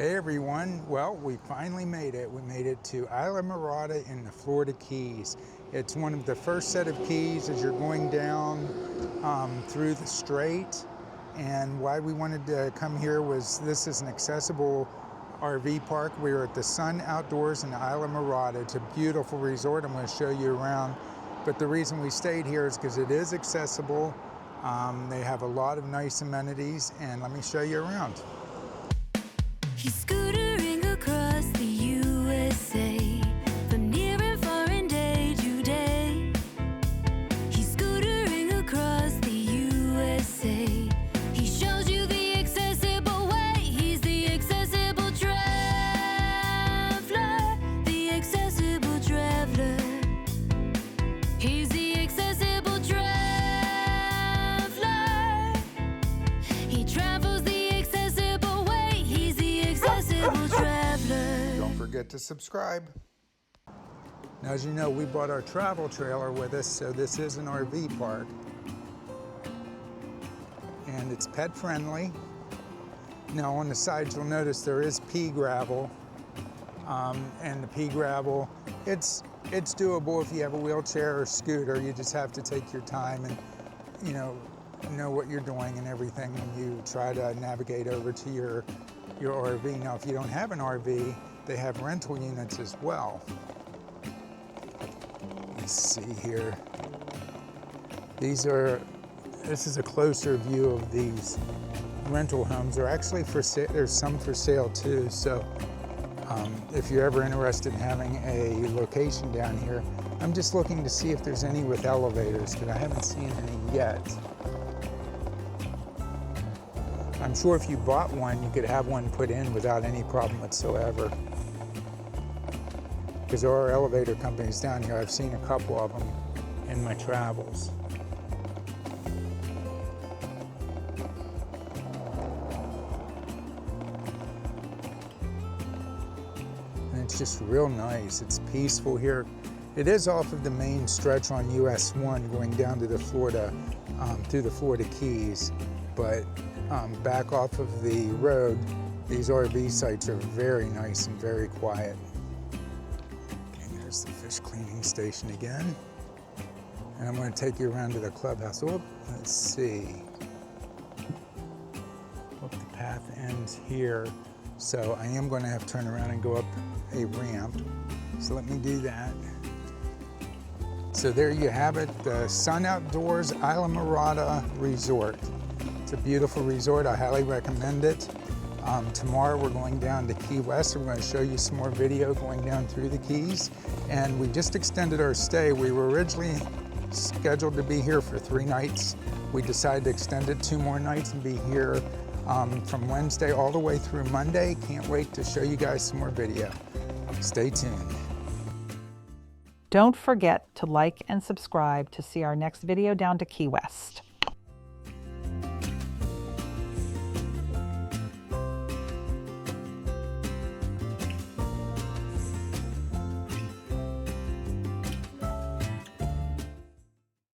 Hey everyone, well, we finally made it. We made it to Islamorada in the Florida Keys. It's one of the first set of keys as you're going down through the strait. And why we wanted to come here was this is an accessible RV park. We were at the Sun Outdoors in Islamorada. It's a beautiful resort. I'm going to show you around. But the reason we stayed here is because it is accessible. They have a lot of nice amenities, and let me show you around. He's scootering across the USA, from near and far and day to day. He's scootering across the USA. He shows you the accessible way. He's the accessible traveler, the accessible traveler. He's the accessible traveler. He travels the accessible way. He's the accessible traveler. Don't forget to subscribe. Now, as you know, we brought our travel trailer with us, so this is an RV park. And it's pet friendly. Now, on the sides, you'll notice there is pea gravel. And the pea gravel, it's doable if you have a wheelchair or scooter. You just have to take your time and, know what you're doing and everything when you try to navigate over to your RV. Now, if you don't have an RV, they have rental units as well. Let's see here. This is a closer view of these rental homes. They're actually for sale. There's some for sale too. So if you're ever interested in having a location down here, I'm just looking to see if there's any with elevators, because I haven't seen any yet. I'm sure if you bought one, you could have one put in without any problem whatsoever. Because there are elevator companies down here. I've seen a couple of them in my travels. And it's just real nice. It's peaceful here. It is off of the main stretch on US 1 going down to the Florida, through the Florida Keys. But back off of the road, these RV sites are very nice and very quiet. Okay, there's the fish cleaning station again. And I'm going to take you around to the clubhouse. Oh, let's see. Look, the path ends here. So I am going to have to turn around and go up a ramp. So let me do that. So there you have it, the Sun Outdoors Islamorada Resort. It's a beautiful resort. I highly recommend it. Tomorrow we're going down to Key West. We're going to show you some more video going down through the Keys. And we just extended our stay. We were originally scheduled to be here for 3 nights. We decided to extend it 2 more nights and be here from Wednesday all the way through Monday. Can't wait to show you guys some more video. Stay tuned. Don't forget to like and subscribe to see our next video down to Key West.